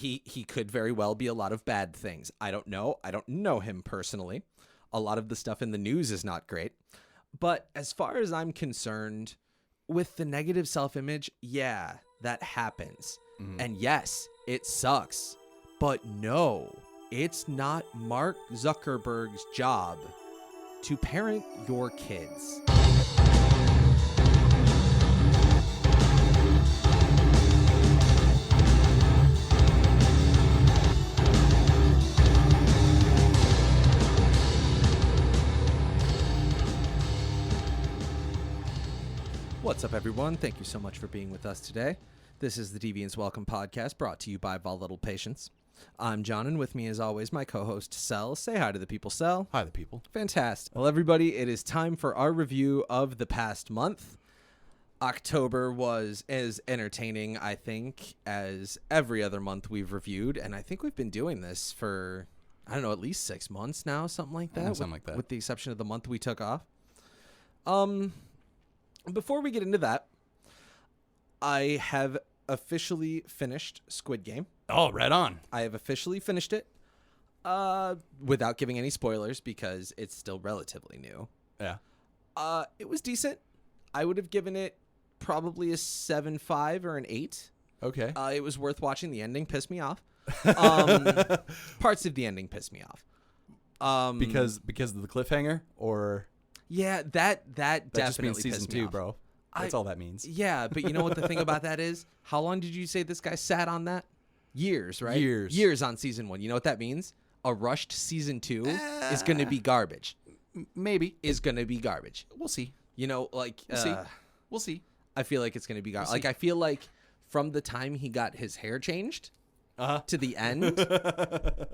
he could very well be a lot of bad things. I don't know. I don't know him personally. A lot of the stuff in the news is not great. But as far as I'm concerned, with the negative self-image, yeah, that happens. And yes, it sucks. But no, it's not Mark Zuckerberg's job to parent your kids. What's up, everyone? Thank you so much for being with us today. This is the Deviance Welcome podcast, brought to you by Volatile Patience. I'm John, and with me, as always, my co-host, Sel. Say hi to the people, Sel. Hi, the people. Fantastic. Well, everybody, it is time for our review of the past month. October was as entertaining, I think, as every other month we've reviewed, and I think we've been doing this for, I don't know, at least 6 months now, something like that. Something like that. With the exception of the month we took off. Before we get into that, I have officially finished Squid Game. Oh, right on. I have officially finished it without giving any spoilers because it's still relatively new. Yeah. It was decent. I would have given it probably a 7.5 or an 8. Okay. It was worth watching. The ending pissed me off. Parts of the ending pissed me off. Because of the cliffhanger, or yeah, that definitely just means season pissed me 2, off. bro. That's all that means. Yeah, but you know what the thing about that is? How long did you say this guy sat on that? Years, right? Years on season 1. You know what that means? A rushed season 2 is going to be garbage. Maybe. Is going to be garbage. We'll see. You know, like... We'll see. I feel like it's going to be garbage. Like, I feel like from the time he got his hair changed to the end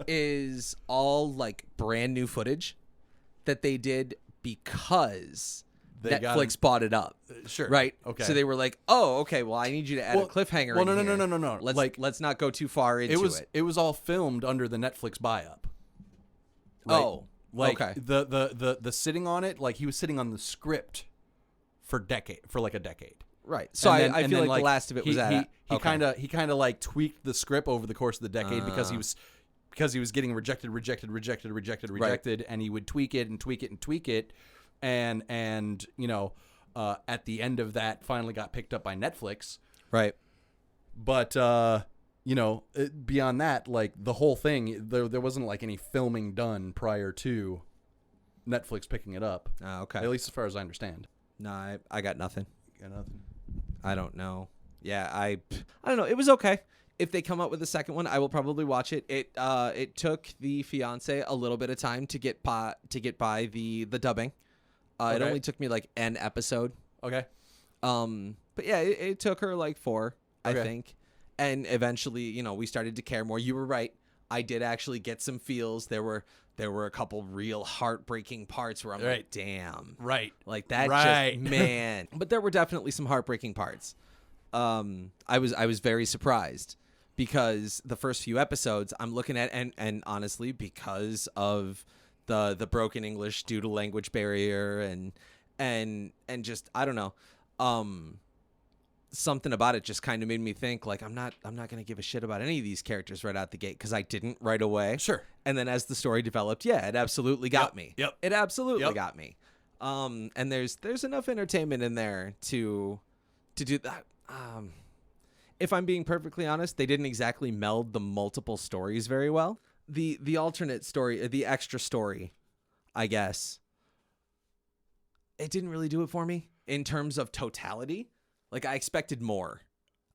is all, like, brand new footage that they did because... Netflix bought it up. Sure. Right? Okay. So they were like, oh, okay, well, I need you to add a cliffhanger well, in no, here. no. Let's not go too far into it. It was all filmed under the Netflix buy-up. Right? Oh, like, okay. The sitting on it, like, he was sitting on the script for like a decade. Right. So I feel like the last of it was he kind of like tweaked the script over the course of the decade because he was getting rejected, Right. and he would tweak it and tweak it and tweak it. And you know, at the end of that, finally got picked up by Netflix. Right. But you know, beyond that, like the whole thing, there wasn't like any filming done prior to Netflix picking it up. Okay. At least as far as I understand. No, I got nothing. Got nothing. I don't know. Yeah, I don't know. It was okay. If they come up with a second one, I will probably watch it. It took the fiance a little bit of time to get by the dubbing. It only took me like an episode. Okay. But yeah, it took her like 4, I Okay. think. And eventually, you know, we started to care more. You were right. I did actually get some feels. There were a couple real heartbreaking parts where I'm like, damn. Right. Like that Right. just, man. But there were definitely some heartbreaking parts. I was very surprised because the first few episodes I'm looking at and honestly, because of the broken English due to language barrier and just I don't know, something about it just kind of made me think like I'm not gonna give a shit about any of these characters right out the gate because I didn't right away. Sure. And then as the story developed, yeah, it absolutely got me. Yep. It absolutely got me. And there's enough entertainment in there to do that. If I'm being perfectly honest, they didn't exactly meld the multiple stories very well. The alternate story, the extra story, I guess, it didn't really do it for me in terms of totality. Like I expected more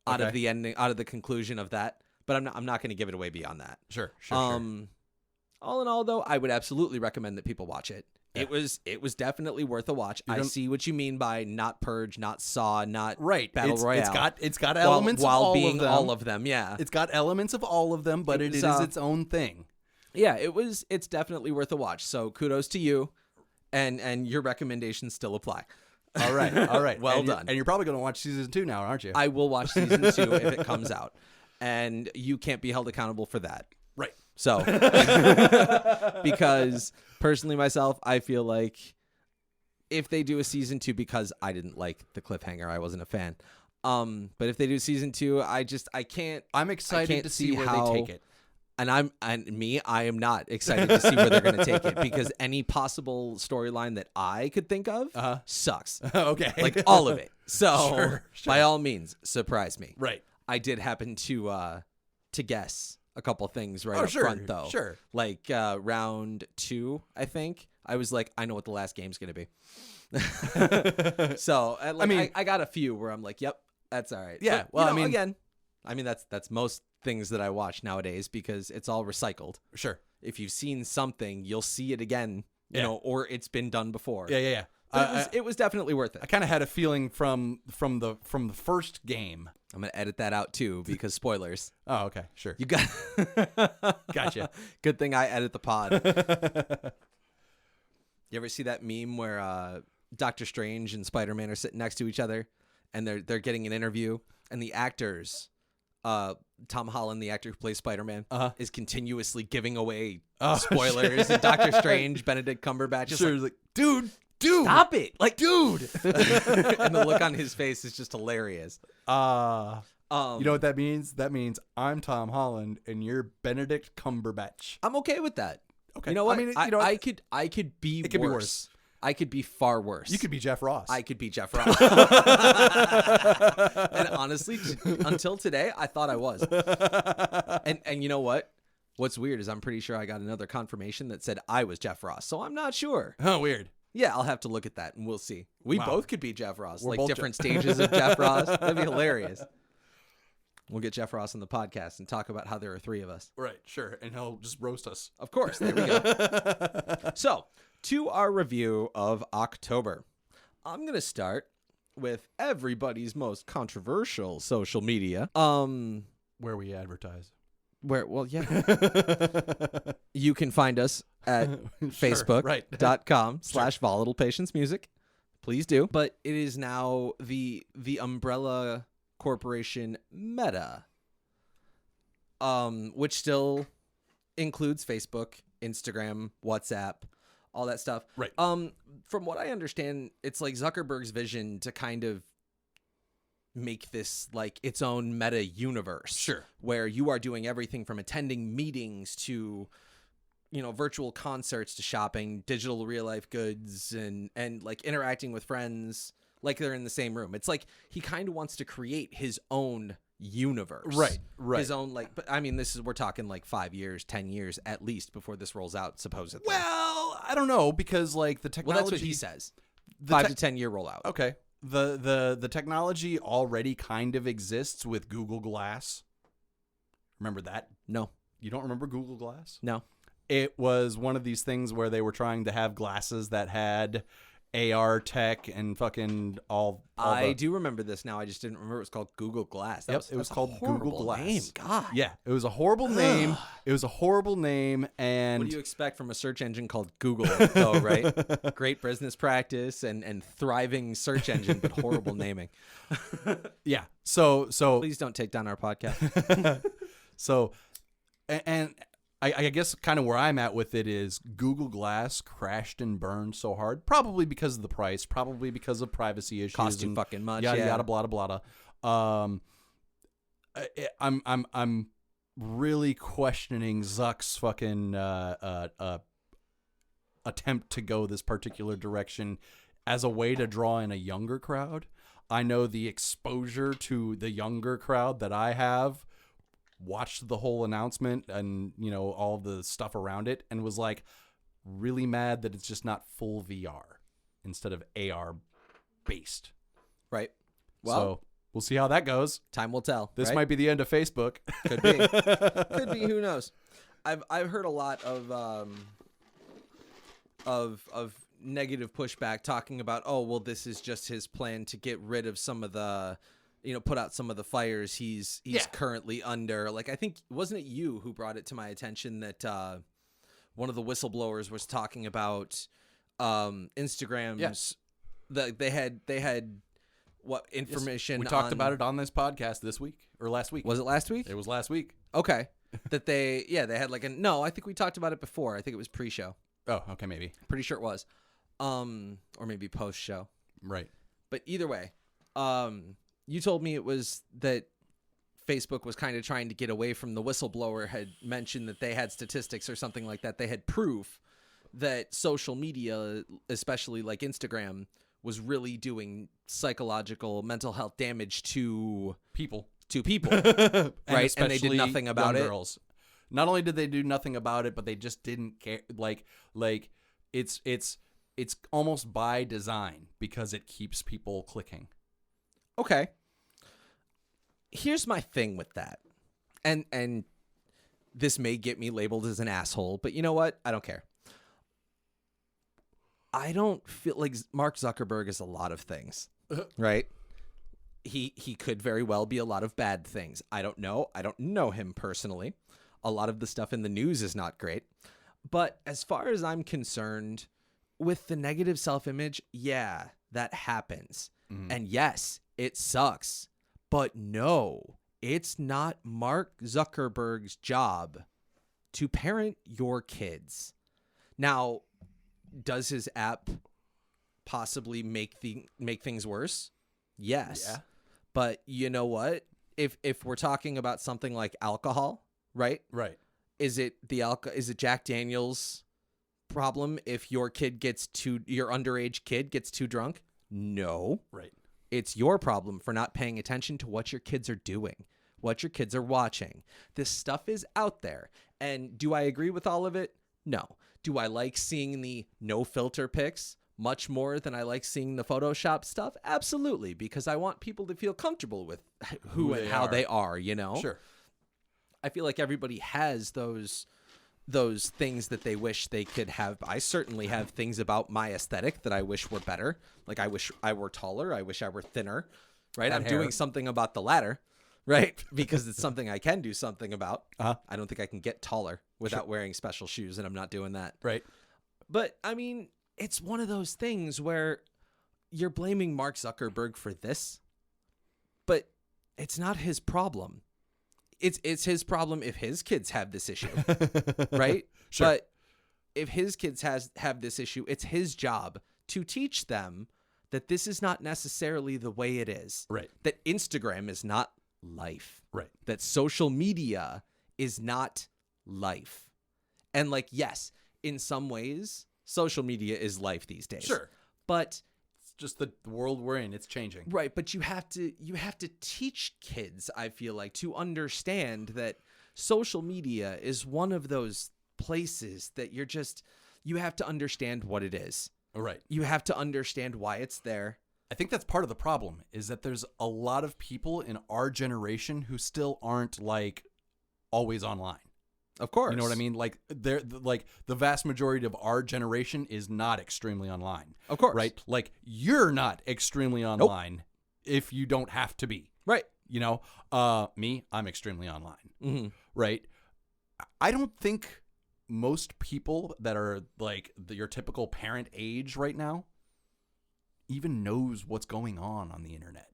out of the ending, out of the conclusion of that, but I'm not going to give it away beyond that. Sure. All in all, though, I would absolutely recommend that people watch it. Yeah. It was definitely worth a watch. I see what you mean by not Purge, not Saw, not Battle Royale. It's got elements while of all being of them. all of them. Yeah, it's got elements of all of them, but it is its own thing. Yeah, it's definitely worth a watch. So kudos to you, and your recommendations still apply. All right. Well done. And you're probably going to watch season 2 now, aren't you? I will watch season 2 if it comes out, and you can't be held accountable for that. Right. So, because personally myself, I feel like if they do a season 2, because I didn't like the cliffhanger, I wasn't a fan, But if they do season 2, I can't. I'm excited to see where they take it. And I am not excited to see where they're going to take it, because any possible storyline that I could think of sucks. Okay. Like all of it. So Sure. by all means, surprise me. Right. I did happen to guess a couple things up sure, front, though. Sure. Like round 2, I think. I was like, I know what the last game's going to be. So I got a few where I'm like, yep, that's all right. Yeah. But, again, that's most things that I watch nowadays, because it's all recycled. Sure. If you've seen something, you'll see it again, you know, or it's been done before. Yeah. It was definitely worth it. I kind of had a feeling from the first game. I'm gonna edit that out too, because spoilers. Oh, okay, sure. You got Gotcha. Good thing I edit the pod. You ever see that meme where Doctor Strange and Spider-Man are sitting next to each other, and they're getting an interview, and the actors, Tom Holland, the actor who plays Spider-Man, is continuously giving away spoilers, and Doctor Strange, Benedict Cumberbatch, is like, dude, stop it, like, dude. And the look on his face is just hilarious. You know what that means? That means I'm Tom Holland and you're Benedict Cumberbatch. I'm okay with that. Okay. You know what? I mean, I could be it could worse. be worse. I could be far worse. You could be Jeff Ross. I could be Jeff Ross. And honestly, until today, I thought I was. And you know what? What's weird is I'm pretty sure I got another confirmation that said I was Jeff Ross. So I'm not sure. Oh, weird. Yeah, I'll have to look at that and we'll see. We both could be Jeff Ross. We're like both different stages of Jeff Ross. That'd be hilarious. We'll get Jeff Ross on the podcast and talk about how there are 3 of us. Right, sure. And he'll just roast us. Of course. There we go. So, to our review of October. I'm going to start with everybody's most controversial social media. Where we advertise. Well, yeah. You can find us at facebook.com/volatile patience music. Please do. But it is now the umbrella corporation Meta, which still includes Facebook, Instagram, WhatsApp, all that stuff. Right. From what I understand, it's like Zuckerberg's vision to kind of make this like its own meta universe. Sure. Where you are doing everything from attending meetings to, virtual concerts to shopping, digital real life goods, and like interacting with friends like they're in the same room. It's like he kind of wants to create his own universe. Right. His own, like, but I mean, we're talking like 5 years, 10 years at least before this rolls out, supposedly. Well, I don't know, because like the technology. Well, that's what he says. 5 to 10 year rollout. Okay. The technology already kind of exists with Google Glass. Remember that? No. You don't remember Google Glass? No. It was one of these things where they were trying to have glasses that had AR tech and fucking all I do remember this now. I just didn't remember it was called Google Glass. It was called Google Glass. Name. God. Yeah, it was a horrible name. It was a horrible name. And what do you expect from a search engine called Google, though, right? Great business practice and thriving search engine, but horrible naming. Yeah. So please don't take down our podcast. So, and I guess kind of where I'm at with it is Google Glass crashed and burned so hard, probably because of the price, probably because of privacy issues. Cost too fucking much. Yada yeah. yada blah blah blah. I'm really questioning Zuck's fucking attempt to go this particular direction as a way to draw in a younger crowd. I know the exposure to the younger crowd that I have watched the whole announcement and, all the stuff around it and was like really mad that it's just not full VR instead of AR based. Right. Well, so we'll see how that goes. Time will tell. This right? might be the end of Facebook. Could be. Could be. Who knows? I've heard a lot of negative pushback talking about, oh, well, this is just his plan to get rid of some of the, put out some of the fires he's currently under. Like, I think, wasn't it you who brought it to my attention that one of the whistleblowers was talking about Instagram's they had what information? We talked about it on this podcast this week or last week. Was it last week? It was last week. Okay. That they had like no, I think we talked about it before. I think it was pre-show. Oh, okay, maybe. Pretty sure it was. Or maybe post-show. Right. But either way, you told me it was that Facebook was kind of trying to get away from the whistleblower had mentioned that they had statistics or something like that. They had proof that social media, especially like Instagram, was really doing psychological mental health damage to people, right? And they did nothing about it. Girls. Not only did they do nothing about it, but they just didn't care. Like it's almost by design because it keeps people clicking. Okay. Here's my thing with that. And this may get me labeled as an asshole, but you know what? I don't care. I don't feel like Mark Zuckerberg is a lot of things, right? He could very well be a lot of bad things. I don't know. I don't know him personally. A lot of the stuff in the news is not great. But as far as I'm concerned, with the negative self-image, yeah, that happens. Mm-hmm. And yes, it sucks. But no, it's not Mark Zuckerberg's job to parent your kids. Now, does his app possibly make things worse? Yes. Yeah. But you know what? If we're talking about something like alcohol, right? Right. Is it Jack Daniel's problem if your underage kid gets too drunk? No. Right. It's your problem for not paying attention to what your kids are doing, what your kids are watching. This stuff is out there. And do I agree with all of it? No. Do I like seeing the no filter pics much more than I like seeing the Photoshop stuff? Absolutely, because I want people to feel comfortable with who and how they are, you know? Sure. I feel like everybody has those things that they wish they could have. I certainly have things about my aesthetic that I wish were better. Like I wish I were taller. I wish I were thinner, right? I'm doing something about the latter, right? Because it's something I can do something about. Uh-huh. I don't think I can get taller without wearing special shoes, and I'm not doing that. Right. But I mean, it's one of those things where you're blaming Mark Zuckerberg for this, but it's not his problem. It's his problem if his kids have this issue, right? Sure. But if his kids have this issue, it's his job to teach them that this is not necessarily the way it is. Right. That Instagram is not life. Right. That social media is not life. And like, yes, in some ways, social media is life these days. Sure. But just the world we're in, it's changing. Right, but you have to teach kids, I feel like, to understand that social media is one of those places that you have to understand what it is. Right. You have to understand why it's there. I think that's part of the problem is that there's a lot of people in our generation who still aren't like always online. Of course. You know what I mean? Like the vast majority of our generation is not extremely online. Of course. Right? Like you're not extremely online if you don't have to be. Right. You know, me, I'm extremely online. Mm-hmm. Right? I don't think most people that are like your typical parent age right now even knows what's going on the internet.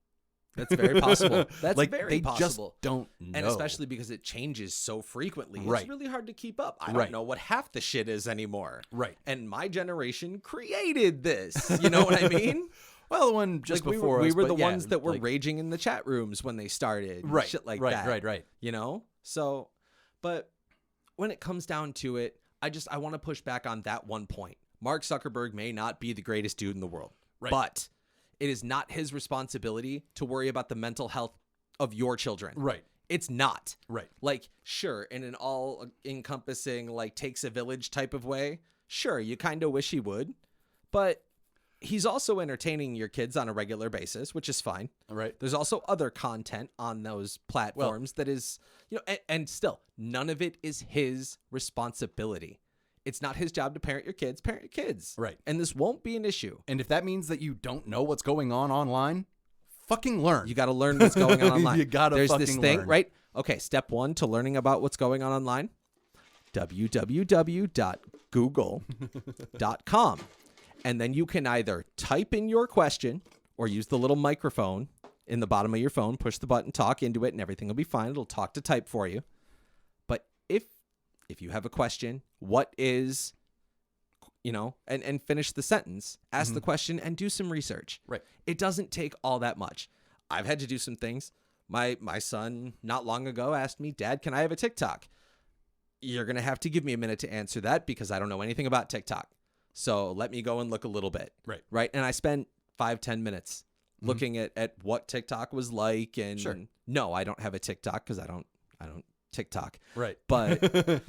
That's very possible. That's like, very possible. They just don't know. And especially because it changes so frequently. Right. It's really hard to keep up. I don't know what half the shit is anymore. Right. And my generation created this. You know what I mean? Well, the one just like before we us. were the ones that were raging in the chat rooms when they started. Right. Shit like that. Right. You know? So, but when it comes down to it, I want to push back on that one point. Mark Zuckerberg may not be the greatest dude in the world. Right. But it is not his responsibility to worry about the mental health of your children. Right. It's not. Right. Like, sure, in an all-encompassing, like, takes a village type of way, sure, you kind of wish he would. But he's also entertaining your kids on a regular basis, which is fine. Right. There's also other content on those platforms that is, you know, and still, none of it is his responsibility. It's not his job to parent your kids. Right. And this won't be an issue. And if that means that you don't know what's going on online, fucking learn. You got to learn what's going on online. You got to fucking learn. There's this thing, right? Okay, step 1 to learning about what's going on online, www.google.com. And then you can either type in your question or use the little microphone in the bottom of your phone, push the button, talk into it, and everything will be fine. It'll talk to type for you. But if you have a question, what is, you know, and finish the sentence, ask the question and do some research. Right. It doesn't take all that much. I've had to do some things. My son not long ago asked me, Dad, can I have a TikTok? You're going to have to give me a minute to answer that because I don't know anything about TikTok. So let me go and look a little bit. Right. And I spent 5-10 minutes looking at what TikTok was like. And no, I don't have a TikTok because I don't TikTok. Right. But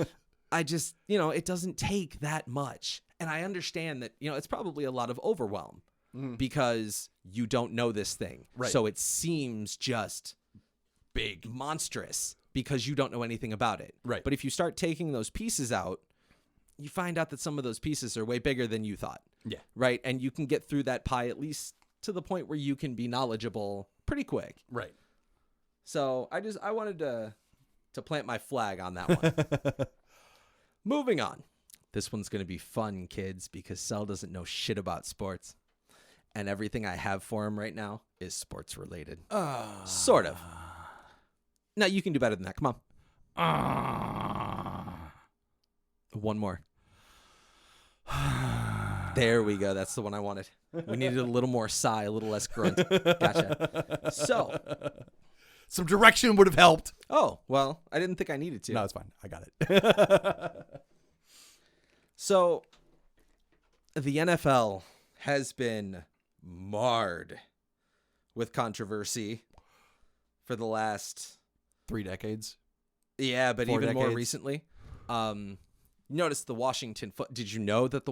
I just, it doesn't take that much. And I understand that, it's probably a lot of overwhelm because you don't know this thing. Right. So it seems just big, monstrous because you don't know anything about it. Right. But if you start taking those pieces out, you find out that some of those pieces are way bigger than you thought. Yeah. Right. And you can get through that pie at least to the point where you can be knowledgeable pretty quick. Right. So I wanted to plant my flag on that one. Moving on. This one's going to be fun, kids, because Sel doesn't know shit about sports. And everything I have for him right now is sports related. Sort of. No, you can do better than that. Come on. One more. There we go. That's the one I wanted. We needed a little more sigh, a little less grunt. Gotcha. So. Some direction would have helped. Oh, well, I didn't think I needed to. No, it's fine. I got it. So, the NFL has been marred with controversy for the last 3 decades. Yeah, but 4 even decades. more recently. Notice the Washington did you know that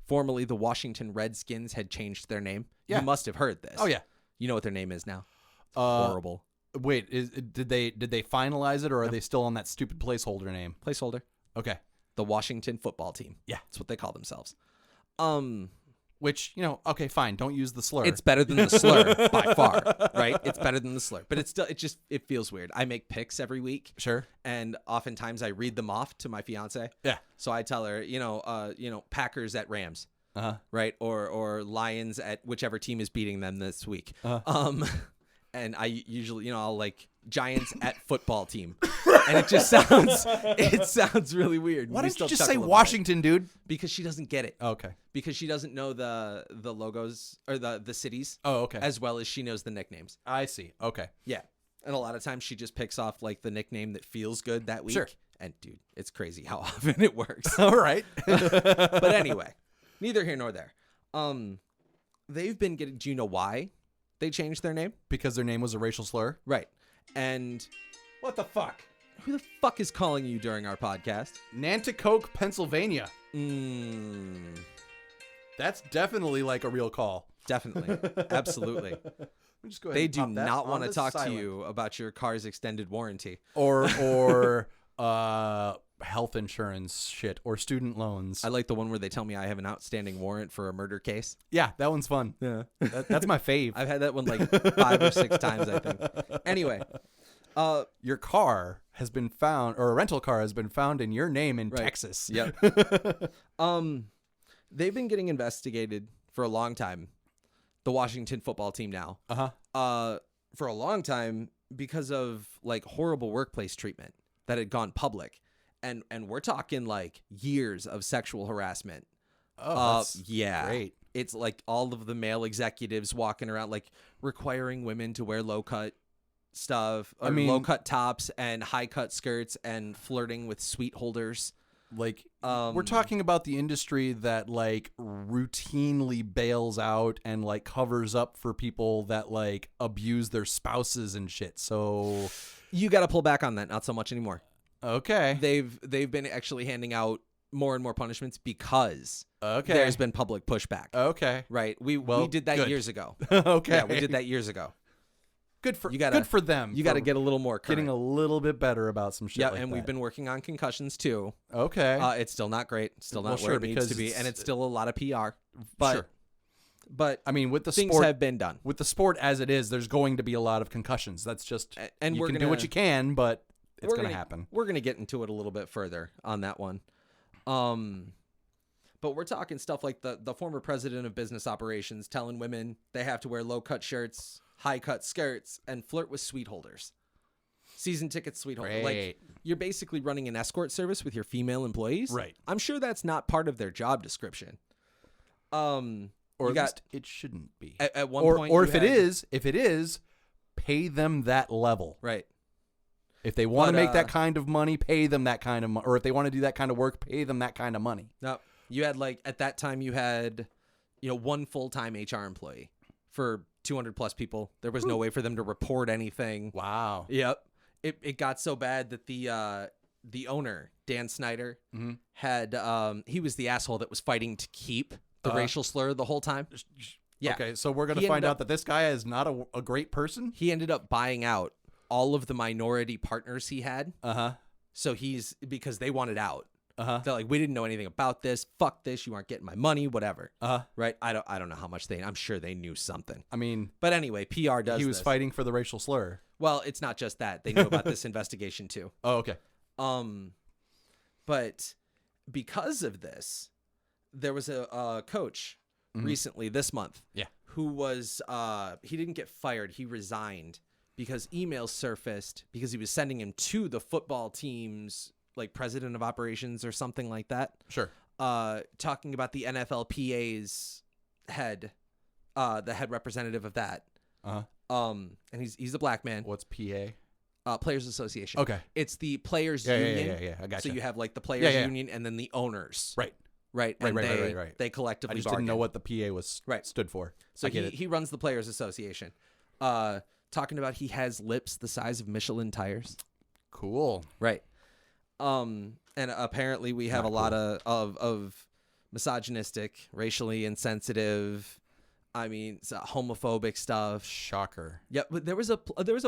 formerly the Washington Redskins had changed their name? Yeah. You must have heard this. Oh yeah. You know what their name is now? Horrible. Wait, did they finalize it, or are they still on that stupid placeholder name? Placeholder. Okay. The Washington football team. Yeah. That's what they call themselves. Which, okay, fine. Don't use the slur. It's better than the slur by far, right? It's better than the slur, but it feels weird. I make picks every week. Sure. And oftentimes I read them off to my fiance. Yeah. So I tell her, Packers at Rams. Uh-huh. Right? Or Lions at whichever team is beating them this week. Uh-huh. And I usually, I'll like Giants at football team. And it just sounds really weird. Why We don't you still just chuckle say about Washington, dude? it. Because she doesn't get it. Okay. Because she doesn't know the logos or the cities. Oh, okay. As well as she knows the nicknames. I see. Okay. Yeah. And a lot of times she just picks off like the nickname that feels good that week. Sure. And dude, it's crazy how often it works. All right. But anyway, neither here nor there. They've been getting, do you know why they changed their name? Because their name was a racial slur? Right. And What the fuck? who the fuck is calling you during our podcast? Nanticoke, Pennsylvania. That's definitely like a real call. Definitely. Absolutely. Let me just go ahead They and do pop that not want to onto talk silent. to you about your car's extended warranty. Or health insurance shit or student loans. I like the one where they tell me I have an outstanding warrant for a murder case. Yeah, that one's fun. Yeah. That's my fave. I've had that one like 5 or 6 times, I think. Anyway. Your car has been found, or a rental car has been found in your name in Right. Texas. Yep. They've been getting investigated for a long time. The Washington football team now. Uh-huh. For a long time because of like horrible workplace treatment that had gone public. And we're talking like years of sexual harassment. Oh, that's yeah. great. It's like all of the male executives walking around like requiring women to wear low-cut stuff, or low-cut tops and high-cut skirts and flirting with sweet holders. Like, we're talking about the industry that like routinely bails out and like covers up for people that like abuse their spouses and shit. So You got to pull back on that. Not so much anymore. okay, They've been actually handing out more and more punishments because okay, there's been public pushback. okay, Right. We did that good. years ago. okay. Yeah, we did that years ago. Good for good for them. You got to for get a little more current. getting a little bit better about some shit. Yeah, like and we've that. been working on concussions too. okay. It's still not great. Still not Well, where sure, it needs to because be, it's- and it's still a lot of PR. But Sure. but I mean, with the things sport, have been done. with the sport as it is, there's going to be a lot of concussions. That's just And you we're can gonna do what you can, but it's we're going to happen. We're gonna get into it a little bit further on that one. But we're talking stuff like the former president of business operations telling women they have to wear low-cut shirts, high-cut skirts, and flirt with sweet holders. Season ticket sweet holder. Like, Great. you're basically running an escort service with your female employees. Right. I'm sure that's not part of their job description. Or You at got- least it shouldn't be. At one or point, or you if had- it is, pay them that level. right. If they want to But, make that kind of money, pay them that kind of money. Or if they want to do that kind of work, pay them that kind of money. No, you had like at that time you had, one full-time HR employee for 200 plus people. There was no way for them to report anything. Wow. Yep. It got so bad that the owner, Dan Snyder, had he was the asshole that was fighting to keep the racial slur the whole time. Yeah. Okay, so we're going He to find ended out that this guy is not a great person? He ended up buying out all of the minority partners he had. Uh-huh. So because they wanted out. Uh-huh. They're like, we didn't know anything about this. Fuck this. You aren't getting my money, whatever. Uh-huh. Right? I don't know how much I'm sure they knew something. I mean, But anyway, PR does he was this. fighting for the racial slur. Well, it's not just that. They know about this investigation too. Oh, okay. But because of this, there was a coach recently this month. Yeah. Who was he didn't get fired. He resigned because emails surfaced because he was sending him to the football team's like president of operations or something like that. Sure. Talking about the NFLPA's head, the head representative of that. Uh-huh. And he's a black man. What's PA? Players Association. Okay. It's the players Yeah, union. yeah. I got So you. you have like the players Yeah. union and then the owners. Right. Right. Right, And right. they I collectively just bargain. didn't know what the PA was stood for. So I get it. he runs the Players Association. Talking about he has lips the size of Michelin tires. Cool. Right. And apparently we have Not a lot of misogynistic, racially insensitive, homophobic stuff. Shocker. Yeah, but there was a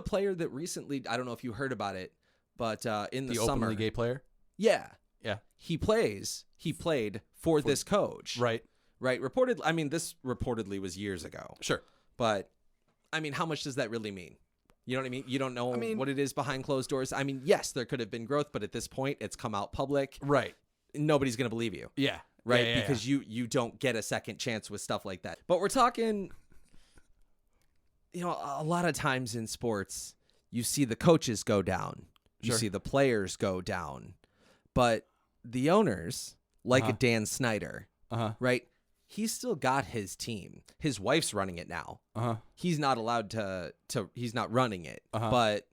player that recently, I don't know if you heard about it, but in the summer, openly gay player? yeah, Yeah. he played for this coach. Right. Right. This reportedly was years ago. Sure. But, how much does that really mean? You know what I mean? You don't know mean- what it is behind closed doors. Yes, there could have been growth, but at this point, it's come out public. Right. Nobody's going to believe you. Yeah. Right? Yeah, Because you don't get a second chance with stuff like that. But we're talking, a lot of times in sports, you see the coaches go down. You Sure. see the players go down. But the owners, like a Dan Snyder, Uh-huh. right? He's still got his team. His wife's running it now. Uh-huh. He's not allowed to he's not running it. Uh-huh. But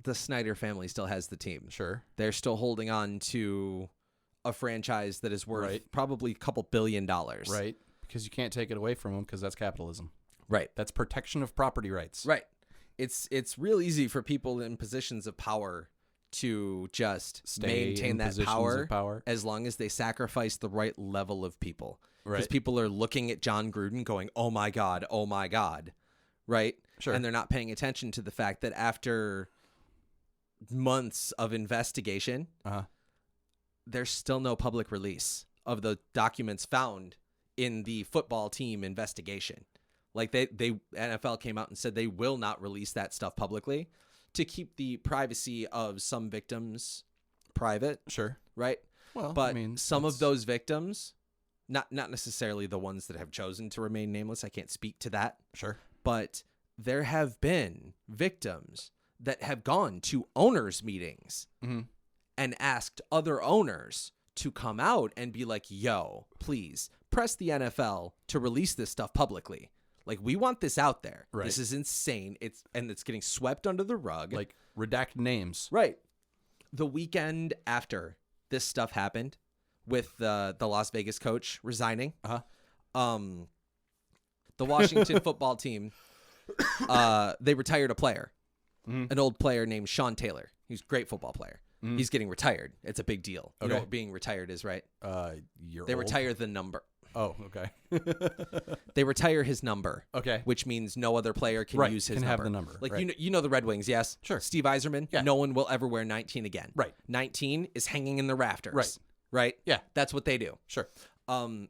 the Snyder family still has the team. Sure. They're still holding on to a franchise that is worth Right. probably a couple $1 billion. Right. Because you can't take it away from them because that's capitalism. Right. That's protection of property rights. Right. It's real easy for people in positions of power to just Stay maintain in that positions power, of power. as long as they sacrifice the right level of people. Because Right. people are looking at John Gruden going, oh my God, right? Sure. And they're not paying attention to the fact that after months of investigation, Uh-huh. there's still no public release of the documents found in the football team investigation. Like they NFL came out and said they will not release that stuff publicly to keep the privacy of some victims private, Sure. right? Well, But I mean, some of that's- those victims, not necessarily the ones that have chosen to remain nameless, I can't speak to that, Sure. but there have been victims that have gone to owners' meetings Mm-hmm. and asked other owners to come out and be like, yo, please press the NFL to release this stuff publicly. Like, we want this out there. Right. This is insane. It's getting swept under the rug. Like, redact names. Right. The weekend after this stuff happened with the Las Vegas coach resigning, Uh-huh. the Washington football team, they retired a player, an old player named Sean Taylor. He's a great football player. He's getting retired. It's a big deal. You know Okay. what being retired is, right? You're They old. retire the number. Oh, okay. They retire his number. Okay. Which means no other player can Right, use his can number. have the number, Like, right. you know the Red Wings, yes? Sure. Steve Yzerman, Yeah. no one will ever wear 19 again. Right. 19 is hanging in the rafters. Right. Right? Yeah. That's what they do. Sure.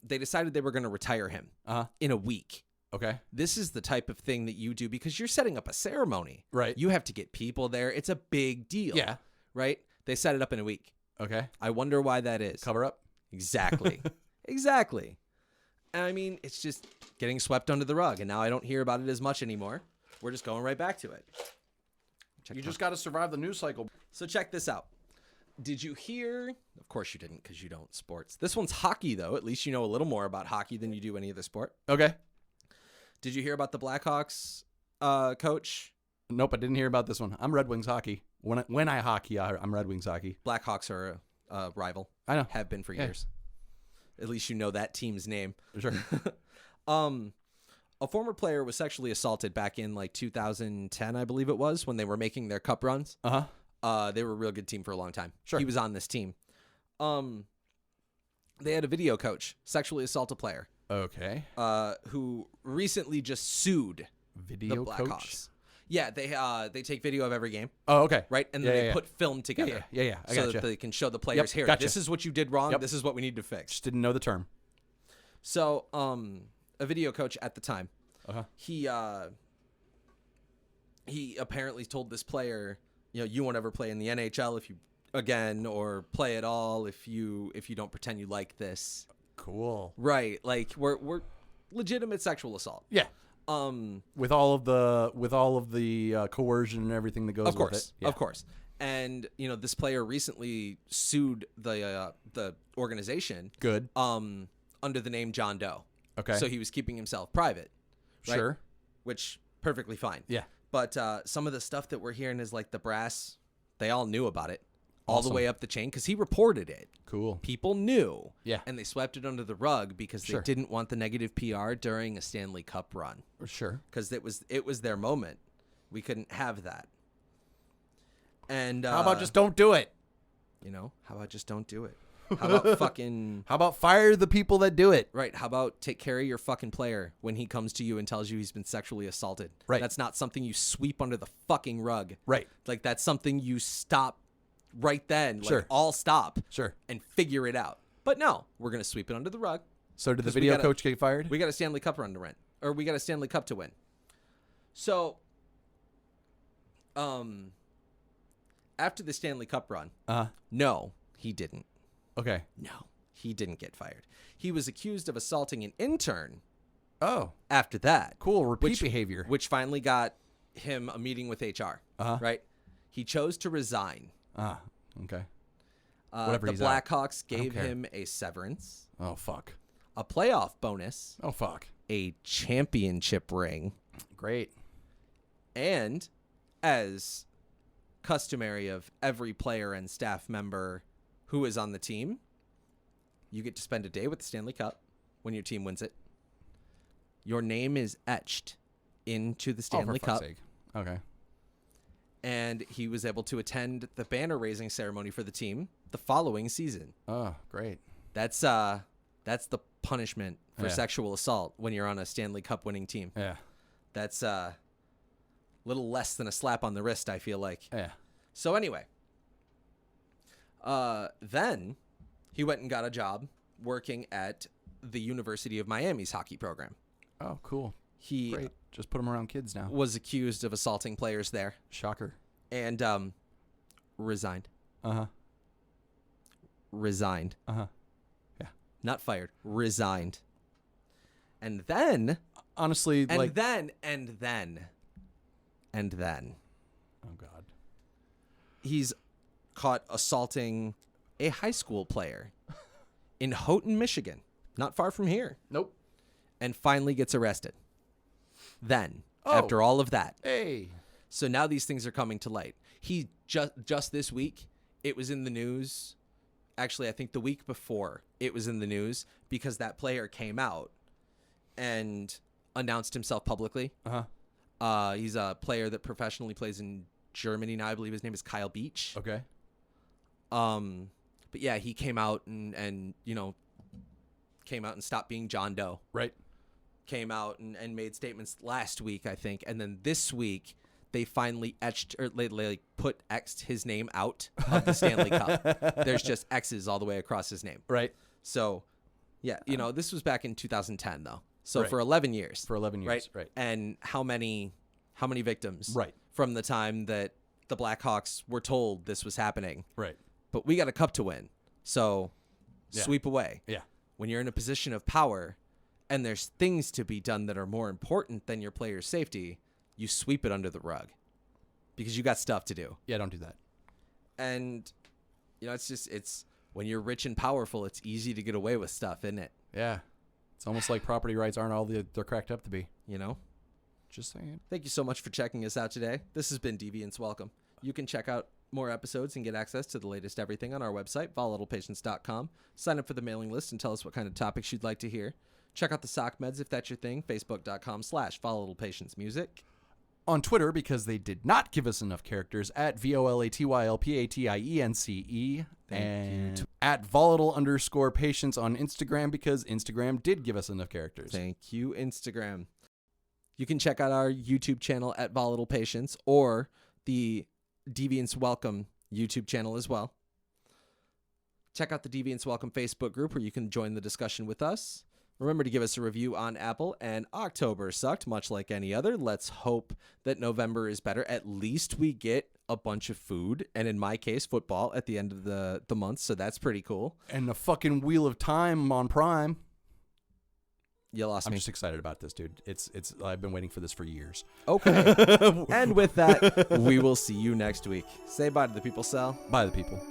They decided they were going to retire him Uh-huh. in a week. Okay. This is the type of thing that you do because you're setting up a ceremony. Right. You have to get people there. It's a big deal. Yeah. Right? They set it up in a week. Okay. I wonder why that is. Cover up. Exactly. Exactly. And I mean, it's just getting swept under the rug, and now I don't hear about it as much anymore. We're just going right back to it. You just got to survive the news cycle. So check this out. Did you hear? Of course you didn't, because you don't sports. This one's hockey, though. At least you know a little more about hockey than you do any other sport. Okay. Did you hear about the Blackhawks coach? Nope, I didn't hear about this one. I'm Red Wings hockey. When I hockey, I'm Red Wings hockey. Blackhawks are a rival. I know. Have been for years. At least you know that team's name. Sure. A former player was sexually assaulted back in like 2010, I believe it was, when they were making their cup runs. They were a real good team for a long time. Sure. He was on this team. They had a video coach sexually assault a player. Okay. Who recently just sued Video the Blackhawks. coach? Yeah, they take video of every game, Oh, okay. right? And then they put film together. Yeah. I so gotcha. that they can show the players, here, gotcha. this is what you did wrong. Yep. This is what we need to fix. Just didn't know the term. So, a video coach at the time, he apparently told this player, you won't ever play in the NHL if you again, or play at all if you don't pretend you like this. Cool. Right, like we're legitimate sexual assault. Yeah. With all of the coercion and everything that goes with it. Yeah. Of course. And this player recently sued the organization. Good. Under the name John Doe. Okay. So he was keeping himself private. Right? Sure. Which perfectly fine. Yeah. But some of the stuff that we're hearing is like the brass, they all knew about it all the way up the chain because he reported it. Cool. People knew. Yeah. And they swept it under the rug because they didn't want the negative PR during a Stanley Cup run. Sure. Because it was their moment. We couldn't have that. And how about just don't do it? How about just don't do it? How about How about fire the people that do it? Right. How about take care of your fucking player when he comes to you and tells you he's been sexually assaulted? Right. That's not something you sweep under the fucking rug. Right. Like that's something you stop right then. Sure. Like all stop. Sure. And figure it out. But no, we're going to sweep it under the rug. So did the video coach get fired? We got a Stanley Cup run to win. Or we got a Stanley Cup to win. So, after the Stanley Cup run, no, he didn't. Okay. No, he didn't get fired. He was accused of assaulting an intern. Oh. After that. Cool. Repeat behavior. Which finally got him a meeting with HR. Right? He chose to resign. Okay. The Blackhawks gave him a severance. Oh, fuck. A playoff bonus. Oh, fuck. A championship ring. Great. And as customary of every player and staff member who is on the team, you get to spend a day with the Stanley Cup when your team wins it. Your name is etched into the Stanley Cup. Sake. Okay. And he was able to attend the banner raising ceremony for the team the following season. Oh, great. That's the punishment for sexual assault when you're on a Stanley Cup winning team. Yeah. That's a little less than a slap on the wrist, I feel like. Yeah. So anyway, then he went and got a job working at the University of Miami's hockey program. Oh, cool. He Great. Just put him around kids now. Was accused of assaulting players there. Shocker. And resigned. Resigned. Yeah. Not fired. Resigned. And then... Honestly, and then... Oh, God. He's caught assaulting a high school player in Houghton, Michigan. Not far from here. Nope. And finally gets arrested. Then, after all of that. Hey. So now these things are coming to light. He just this week, it was in the news. Actually, I think the week before it was in the news because that player came out and announced himself publicly. He's a player that professionally plays in Germany now. I believe his name is Kyle Beach. Okay. But yeah, he came out and came out and stopped being John Doe. Right. Came out and made statements last week, I think. And then this week, they finally X'd his name out of the Stanley Cup. There's just X's all the way across his name. Right. So, yeah, this was back in 2010, though. So for 11 years. For 11 years, right. And how many victims? Right. From the time that the Blackhawks were told this was happening. Right. But we got a cup to win. So, sweep away. Yeah. When you're in a position of power and there's things to be done that are more important than your player's safety, you sweep it under the rug because you got stuff to do. Yeah, don't do that. And it's when you're rich and powerful, it's easy to get away with stuff, isn't it? Yeah. It's almost like property rights aren't all they're cracked up to be. Just saying. Thank you so much for checking us out today. This has been Deviance Welcome. You can check out more episodes and get access to the latest everything on our website, volatilepatience.com. Sign up for the mailing list and tell us what kind of topics you'd like to hear. Check out the sock meds if that's your thing, facebook.com/volatilepatiencemusic. On Twitter, because they did not give us enough characters, at VOLATYLPATIENCE. And at volatile_patience on Instagram, because Instagram did give us enough characters. Thank you, Instagram. You can check out our YouTube channel at Volatile Patience or the Deviance Welcome YouTube channel as well. Check out the Deviance Welcome Facebook group where you can join the discussion with us. Remember to give us a review on Apple, and October sucked, much like any other. Let's hope that November is better. At least we get a bunch of food, and in my case, football at the end of the month, so that's pretty cool. And the fucking Wheel of Time on Prime. You lost me. I'm just excited about this, dude. It's. I've been waiting for this for years. Okay. And with that, we will see you next week. Say bye to the people, Sal. Bye, the people.